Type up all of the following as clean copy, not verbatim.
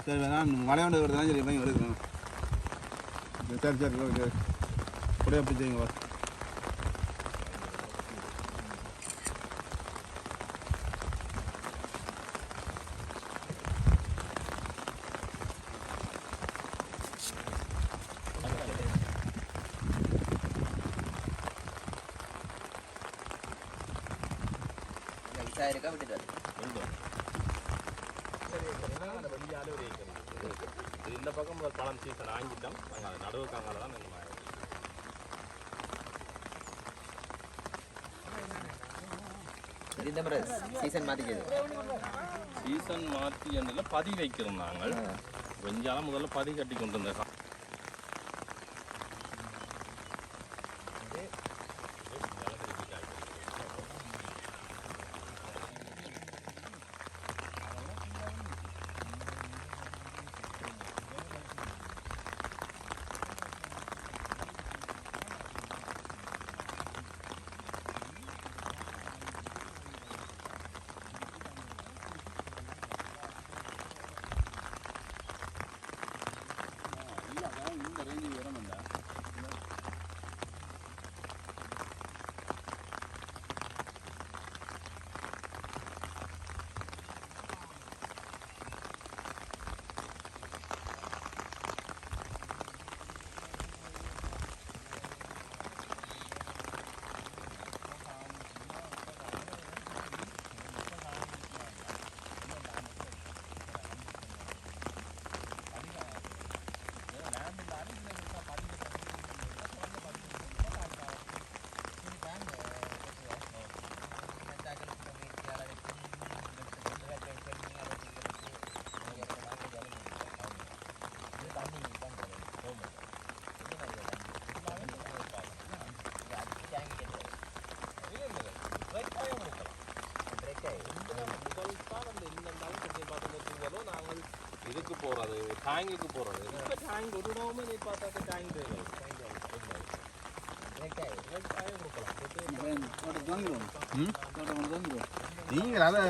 சரி நான் மழை ஒன்று வருதுன்னா சரி பையன் வருது. சரி சரி ஓகே அப்படியே அப்படி செய்யுங்க. இருக்கா விட்டுட்டு இந்த பக்கம் பழம் சீசன் ஆங்கிட்டோம். நாங்கள் நடுவுக்காங்கால தான் இந்த மாதிரி இந்த மாதிரி சீசன் மாற்றிக்கிறது. சீசன் மாற்றி என்றில் பதி வைக்கிறோம் நாங்கள். வெஞ்சாலும் முதல்ல பதி கட்டி கொண்டு வந்தோம். இதுக்கு போகிறது டேங்குக்கு போகிறது. இப்போ டேங்க் ஒரு இடமே நீ பார்த்தாக்க டேங்க் நீங்கள் அதை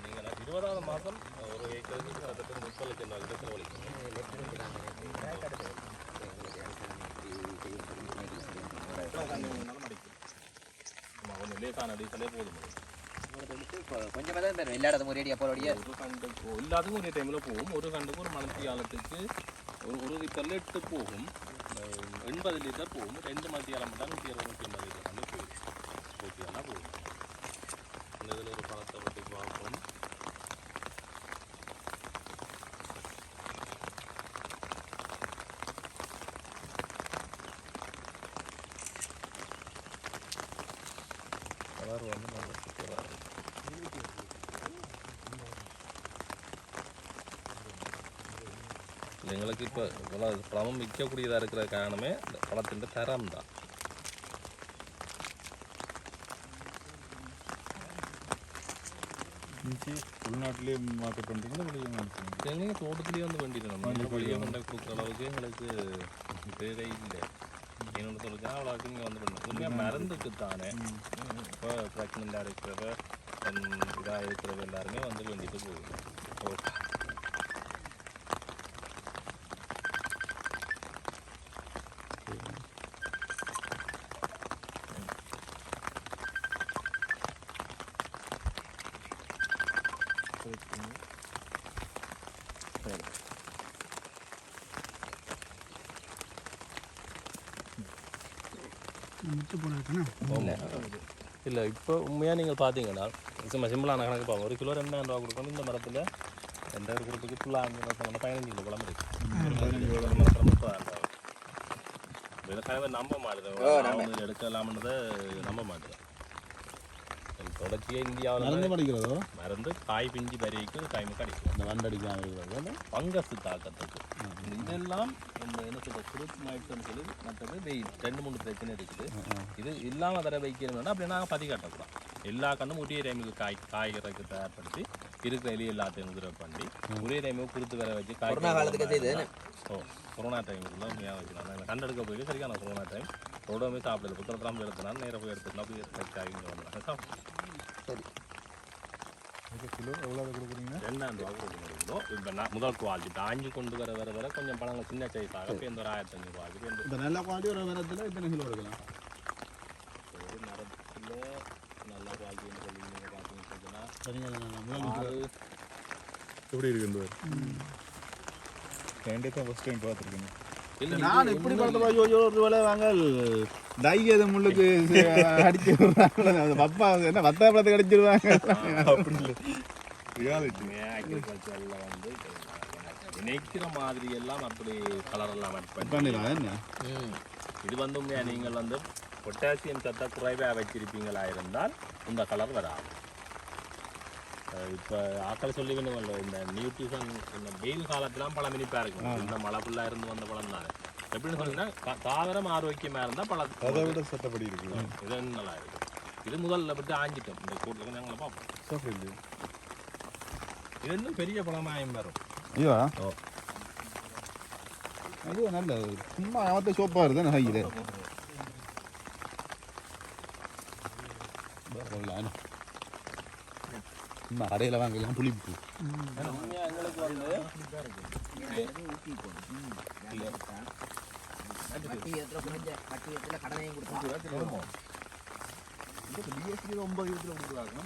நீங்கள் 20வது மாதம் ஒரு ஏக்கருக்கு கிட்டத்தட்ட 30 லட்சம் ரூபாய் செலவழிக்கணும். கொஞ்சம் லேசான டீசலே போதும். கொஞ்சமாக தான் தரும் எல்லா இடத்தும் ஒரே அப்போடைய ஒரு கண்டு எல்லாத்துக்கும் ஒரே டைமில் போகும். ஒரு கண்டுக்கு ஒரு மணத்தி காலத்துக்கு ஒரு லிட்டரில் 8 போகும். 80 லிட்டர் போகும். 2 மணத்தி காலம் தான் 120-180 லிட்டர் வந்து போச்சுன்னா போகும். இந்த இதில் ஒரு பழத்தை பற்றி பார்ப்போம். கலர் வந்து நல்ல சூப்பராக இருக்கும். எங்களுக்கு இப்போ பழமும் விற்கக்கூடியதாக இருக்கிற காரணமே இந்த பழத்தின் தரம் தான். உள்நாட்டிலே மார்க்கெட் பண்ணுறீங்களா வெளியே மார்க்கெட்? எங்களுக்கு தோட்டத்துலேயே வந்து வேண்டியிருக்கோம். வெளியே கொண்டு கொடுக்குற அளவுக்கு எங்களுக்கு தேவை இல்லை. என்னென்னு சொல்லுங்க அவ்வளோக்கு இங்கே வந்து பண்ணணும். உண்மையாக மருந்துக்கு தானே இப்போ ப்ரெக்னெண்ட்டாக இருக்கிறவ இதாக இருக்கிறவ எல்லாருமே வந்து வேண்டிட்டு போகுது. இல்லை இப்போ உண்மையாக நீங்கள் பார்த்தீங்கன்னா சும்மா சிம்பிளான கணக்கு பார்ப்போம். 1 கிலோ 2000 ரூபா கொடுக்கணும். இந்த மரத்தில் 2000 கொடுத்துக்கு ஃபுல்லாக 15 கிலோ பழம் இருக்குது. 30,000 ரூபா இதில் நம்ப மாட்டேன். எடுக்கலாம்ன்றதை நம்ப மாட்டேன். தொடர்ச்சியாக இந்தியாவில் மருந்து காய் பிஞ்சு வரைக்கும் டைம் கிடைக்கும். இந்த வண்டு அடிக்காமல் பங்கஸ் தாக்கத்துக்கு இதெல்லாம் இந்த என்ன சொல்கிற குரூப் மாயிடுச்சுன்னு சொல்லி மற்றது வெயில் 2-3 பிரச்சனை இருக்குது. இது இல்லாமல் தர வைக்கணும்னா அப்படி நாங்கள் பதி கட்டக்கூடாது. எல்லா கண்ணும் ஒரே டைமுக்கு காய்கறிக்கு தயார்படுத்தி இருக்கிற எலி எல்லாத்தையும் உதிரை பண்ணி ஒரே டைமுக்கு கொடுத்து வர வச்சு கொரோனா டைமுக்குள்ள உண்மையாக வச்சுக்கலாம். நாங்கள் கண்டெடுக்க போயிட்டு சரியான கொரோனா டைம் ரோடமே சாப்பிடல. புத்தகத்தெல்லாம் போய் எடுத்துனா நேராக போய் எடுத்துனா போய் காய்கறி வந்துடுறாங்க சாப்பிட்டு. சரி கிலோ எவ்வளோ கொடுக்குறீங்க? 2000 ரூபா கொடுக்கணும். இப்போ நான் முதல் குவாலிட்டி தாங்கி கொண்டு வர கொஞ்சம் பழங்கள் சின்ன சைஸாக இப்போ இந்த ஒரு 1500 ரூபாய்க்கு இந்த நல்ல குவாலிட்டி ஒரு மரத்தில் இத்தனை கிலோ எடுக்கலாம்? ஒரு மரத்தில் நல்ல குவாலிட்டின்னு சொல்லி நீங்கள் பார்த்தீங்கன்னு சொன்னால் எப்படி இருக்குது? கண்டிப்பாக ஃபஸ்ட் டைம் பார்த்துருக்கேன். இல்லை நான் இப்படி பார்த்து ஒரு வேலை வாங்க தையது முள்ளுக்கு அடிச்சு விடுறாங்க. பப்பா என்ன பத்தா பழத்துக்கு அடிச்சிருவாங்க. அப்படி இல்லை, ரியாலிட்டி. அக்ரிகல்ச்சரில் வந்து நினைக்கிற மாதிரி எல்லாம் அப்படி கலரெல்லாம் பண்ணிடலாம். என்ன இது வந்து உண்மையாக நீங்கள் வந்து பொட்டாசியம் சத்தை குறைவாக வச்சிருப்பீங்களா இருந்தால் இந்த கலர் வராது. இப்போ ஆக்கள் சொல்லி வேணுமல்ல, இந்த நியூட்ரிஷன் இந்த வெயில் காலத்துலாம் பழம் இனிப்பாக இருக்கும். இந்த மழை ஃபுல்லாக இருந்து வந்த பழம் தானே. எப்படின்னு சொன்னீங்கன்னா தாவரம் ஆரோக்கியமாக இருந்தால் பழம் அதை விட சட்டப்படி இருக்கு. இது நல்லா இருக்கு. இது முதல்ல விட்டு ஆஞ்சிட்டோம். இந்த கூட்டில் நாங்களை பார்ப்போம். இது இன்னும் பெரிய பழமாயம் வரும். ஐயோ அது நல்ல சும்மா அவத்த சோப்பாக இருக்குதான் ஹையில் சும்மா கடையில் வாங்கலாம் புளிப்பு. எங்களுக்கு வந்து கடனையும் கொடுப்பாங்க. BSc 9 இடத்துல கொடுக்குறாங்க.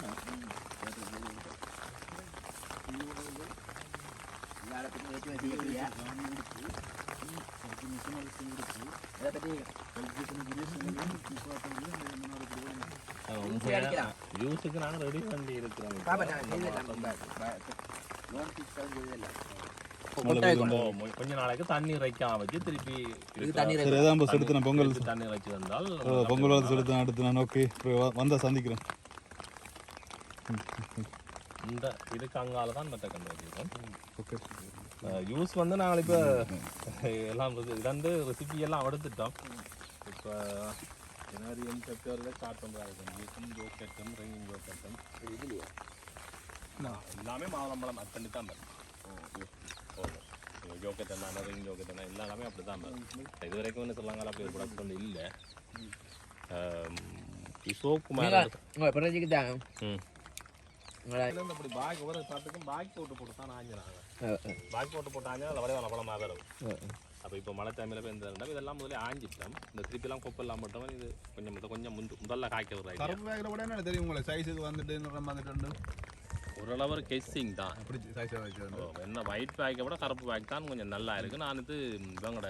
யூஸுக்கு நாங்கள் ரெடி பண்ணி இருக்கிறோம். கொஞ்ச நாளைக்கு தண்ணீர் வைக்காம வச்சு திருப்பி பொங்கல் தண்ணீர் வச்சு வந்தால் பொங்கல் வளர்த்து செலுத்த அடுத்து நான் ஓகே வந்தால் சந்திக்கிறேன். இந்த இதுக்கு அங்கால தான் மற்ற கண்டு வச்சுருக்கோம். ஓகே யூஸ் வந்து நாங்கள் இப்போ எல்லாம் வந்து ரெசிபி எல்லாம் எடுத்துட்டோம். இப்போ ஜனவரி பிப்ரவரியில் ஸ்டார்ட் பண்ணுறாங்க. யூஸும் ஜோக்கெட்டும் ரெயினிங் ஜோக்கெட்டும் இதுலையே எல்லாமே மாதுளம்பழம் அத்தனை தான் வரும். ஜோக்கெட் என்ன ரெயினிங் ஜோக்கெட் என்ன எல்லாமே அப்படி தான் வரும். இது வரைக்கும் வந்து சொல்லாங்க அப்படி ஒரு ப்ராடக்ட் ஒன்று இல்லை. கிஷோக்குமார் அப்படி பாக் ஒரு பார்த்துக்கும் பாக் போட்டு தான் ஆஞ்சினாங்க. பாக் போட்டு ஆஞ்சா அதை வரைய பழமாக வரும். அப்போ இப்போ மழை டைமில் போய் இந்த இதெல்லாம் முதல்ல ஆஞ்சிட்டோம். இந்த திருப்பிலாம் கொப்பெல்லாம் போட்டோம். இது கொஞ்சம் முதல்ல காய்க்க விடுறாங்க. தெரியும் உங்களுக்கு சைஸுக்கு வந்துட்டு ஓரளவு கெஸ்ஸிங் தான். என்ன ஒயிட் பேக்கை விட கருப்பு பேக் தான் கொஞ்சம் நல்லா இருக்குது. நான் இது இவங்களோட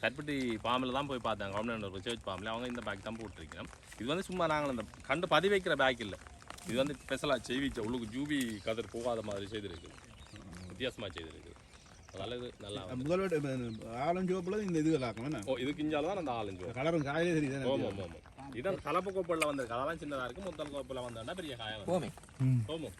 கட்பட்டி ஃபார்மில் தான் போய் பார்த்தேன். கவர்மெண்ட் ரிசர்ச் ஃபார்மில் அவங்க இந்த பேக் தான் போட்டிருக்கேன். இது வந்து சும்மா நாங்கள் இந்த கண்டு பதிவு வைக்கிற பேக் இல்லை. இது வந்து ஸ்பெஷலாக செய்விச்ச உள்ளுக்கு ஜூபி கதிர் போகாத மாதிரி செய்திருக்கு. வித்தியாசமாக செய்திருக்கு. அதனால் இது நல்லா முதல்ல ஆலஞ்சோப்பில் இந்த இது ஆக்கணும். இதுக்கு இஞ்சால தான் அந்த ஆலஞ்சோ கலரும் காயிலே தெரியுது. ஆமாம் ஆமாம். இதான் கலப்பு கோப்பில் வந்திருக்கு. அதெல்லாம் சின்னதாக இருக்குது. முதல் கோப்பில் வந்தோன்னா பெரிய காயம் ஓமோ.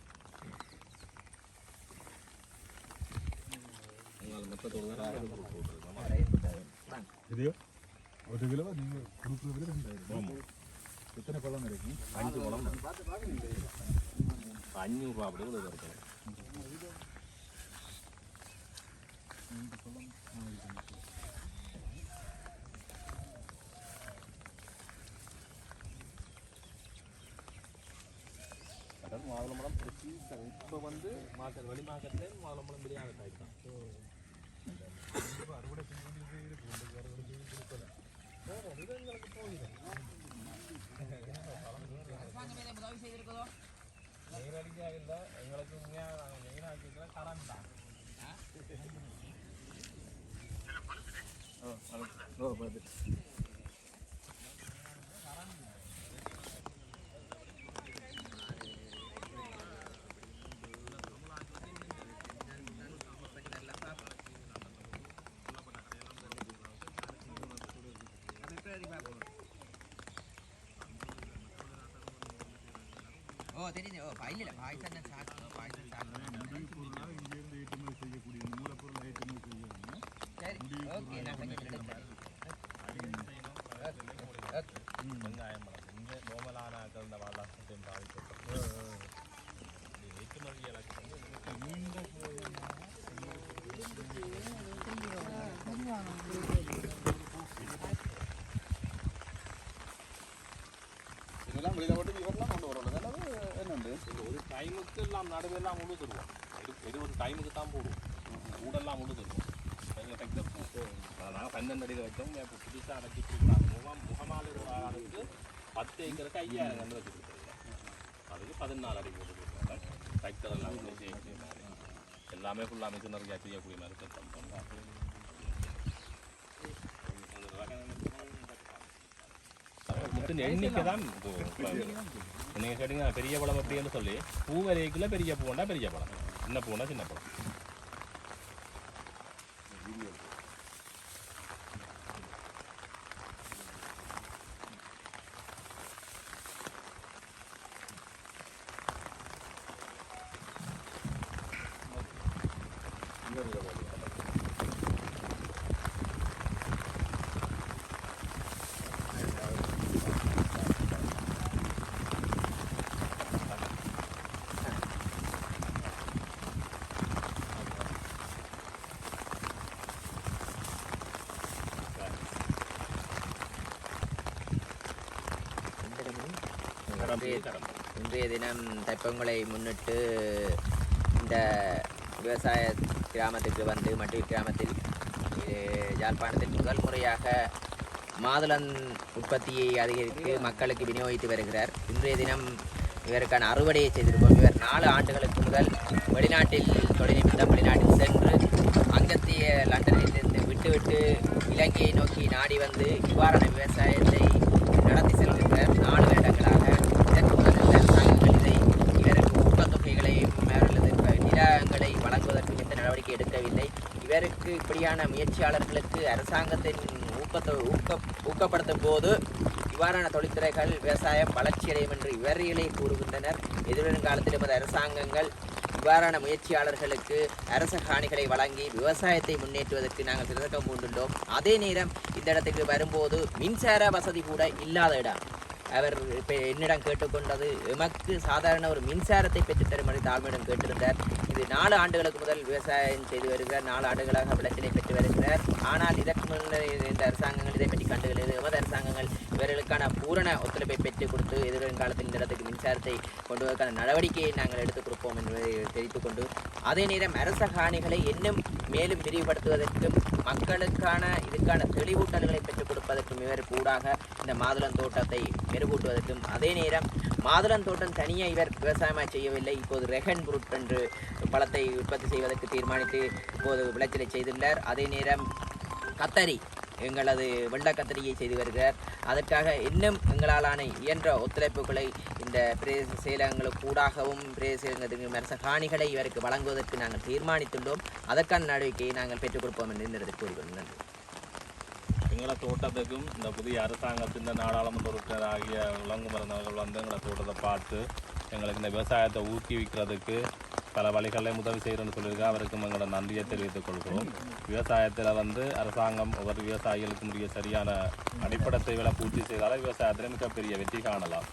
இதுயோ ஒரு கிலோ நீங்கள் கொடுக்குறது எத்தனை பழம் இருக்கும்? 5 பழம் 500 ரூபா அப்படி கூட இருக்கும். மாதுளம்பழம் இப்போ வந்து மார்க்கெட் வெளி மார்க்கெட்லேயே மாதுளம்பழம் பிரியாணி டைப் தான். அறுவடை நேரடியாக இல்லை எங்களுக்கு உண்மையாக நாங்கள் மெயினாக கடன் தான். ஓ தெரியுது. ஓ இல்ல பாய்சன் சாக்கு பாய்சன் சாக்கு இங்கிருந்து ஏற்றுமதி செய்யக்கூடிய மூலப்பொருள் ஏற்றுமதி செய்யணும். சரி ஓகே நான் கொஞ்சம் வெங்காயம் இந்த நோமலான கலந்த வாழாசத்தையும் பாதிக்கப்பட்டு ஏற்றுமதி இலக்கு வந்து இதெல்லாம் வெளியில் போட்டு இவரெல்லாம் கொண்டு வரணும். என்னண்டு ஒரு டைமுக்கு அதுக்கு எல்லாம் நடுவெல்லாம் உழுதுருவோம். இது ஒரு டைமுக்கு தான் போடுவோம். ஊடெல்லாம் உழுதுருவோம். நாங்கள் 12 அடியில் வச்சோம். இப்போ புதுசாக அடைச்சி கொடுக்குறாங்க. முகமாலை ஆளுக்கு 10 ஏக்கருக்கு 5000 கன்று வச்சு கொடுத்துருக்கோம். அதுக்கு 14 அடி போட்டு கொடுக்குறாங்க. டிராக்டர் எல்லாம் எல்லாமே ஃபுல்லாக மிஷினரியாக செய்யக்கூடிய மாதிரி திட்டம் பண்ணுறாங்க. எண்ணிக்கை தான் நீங்கள் கேட்டீங்க பெரிய பழம் அப்படின்னு சொல்லி பூ வரைக்குள்ள பெரிய பூண்டா பெரிய பழம், சின்ன பூண்டா சின்ன பழம். இன்றைய தினம் தைப்பொங்கலை முன்னிட்டு இந்த விவசாய கிராமத்துக்கு வந்து மட்டுவில் கிராமத்தில் யாழ்ப்பாணத்தில் முதல் முறையாக மாதுளம் உற்பத்தியை அதிகரித்து மக்களுக்கு விநியோகித்து வருகிறார். இன்றைய தினம் இவருக்கான அறுவடையை செய்திருப்போம். இவர் 4 ஆண்டுகளுக்கு முதல் வெளிநாட்டில் தொழில்நிமித்தம் வெளிநாட்டில் சென்று அங்கத்திய லண்டனிலிருந்து விட்டுவிட்டு இலங்கையை நோக்கி நாடி வந்து இவ்வாறான விவசாயத்தை நடத்தி செல்கின்றார். 4 வருடங்களாக இதற்கு முதல் அரசாங்கங்கள் இவருக்கு ஊக்கத்தொகைகளையும் நிலங்களை வழங்குவதற்கு எந்த நடவடிக்கை எடுக்கவில்லை. இவருக்கு இப்படியான முயற்சியாளர்களுக்கு அரசாங்கத்தின் ஊக்கப்படுத்தும் போது இவ்வாறான தொழில்துறைகள் விவசாயம் வளர்ச்சியடையும் என்று இவர்களே கூறுகின்றனர். எதிர்வரும் காலத்தில் எமது அரசாங்கங்கள் இவ்வாறான முயற்சியாளர்களுக்கு அரச காணிகளை வழங்கி விவசாயத்தை முன்னேற்றுவதற்கு நாங்கள் திட்டமிட்டு கொண்டுள்ளோம். அதே நேரம் இந்த இடத்துக்கு வரும்போது மின்சார வசதி கூட இல்லாத இடம். அவர் இப்போ என்னிடம் கேட்டுக்கொண்டது எமக்கு சாதாரண ஒரு மின்சாரத்தை பெற்றுத்தரும்படி தாழ்மையிடம் கேட்டிருந்தார். இது 4 ஆண்டுகளுக்கு முதல் விவசாயம் செய்து வருகிறார். 4 ஆண்டுகளாக விளைச்சலை பெற்று வருகிறார். ஆனால் இதற்கு முன்னர் இந்த அரசாங்கங்கள் இதை பற்றி கண்டுகிறது. எமது அரசாங்கங்கள் இவர்களுக்கான பூரண ஒத்துழைப்பை பெற்றுக் கொடுத்து எதிர்வரும் காலத்தில் இந்த இடத்துக்கு மின்சாரத்தை கொண்டு வருவதற்கான நடவடிக்கையை நாங்கள் எடுத்துக் கொடுப்போம் என்பதை தெரிவித்துக் கொண்டு அதே நேரம் அரச காணிகளை இன்னும் மேலும் விரிவுபடுத்துவதற்கும் மக்களுக்கான இதுக்கான தெளிவூட்டல்களை பெற்றுக் கொடுப்பதற்கும் இவர் கூடாக இந்த மாதுளம் தோட்டத்தை மெருகூட்டுவதற்கும் அதே நேரம் மாதுளம் தோட்டம் தனியாக இவர் விவசாயமாக செய்யவில்லை. இப்போது ரெகன் புருட் என்று பழத்தை உற்பத்தி செய்வதற்கு தீர்மானித்து இப்போது விளைச்சலை செய்துள்ளார். அதே நேரம் கத்தரி எங்களது வெள்ள கத்தரியை செய்து வருகிறார். அதற்காக இன்னும் எங்களாலான இயன்ற ஒத்துழைப்புகளை இந்த பிரதேச செயலகங்களுக்கு கூடாகவும் பிரதேச செயலகத்திற்கு அரச காணிகளை இவருக்கு வழங்குவதற்கு நாங்கள் தீர்மானித்துள்ளோம். அதற்கான நடவடிக்கையை நாங்கள் பெற்றுக் கொடுப்போம் என்று இந்த இடத்தில் கூறிக்கொள்கிறேன். நன்றி. எங்களை தோட்டத்துக்கும் இந்த புதிய அரசாங்கத்தின் நாடாளுமன்ற உறுப்பினர் ஆகிய விளங்குமரங்கள் வந்து எங்களை தோட்டத்தை பார்த்து எங்களுக்கு இந்த விவசாயத்தை ஊக்குவிக்கிறதுக்கு பல வழிகளில் உதவி செய்கிறேன்னு சொல்லியிருக்கேன். அவருக்கும் எங்களோட நன்றியை தெரிவித்துக் கொள்கிறோம். விவசாயத்தில் வந்து அரசாங்கம் ஒவ்வொரு விவசாயிகளுக்கும் உரிய சரியான அடிப்படை தேவைகளை பூர்த்தி செய்தாலே விவசாயத்தில் மிகப்பெரிய வெற்றி காணலாம்.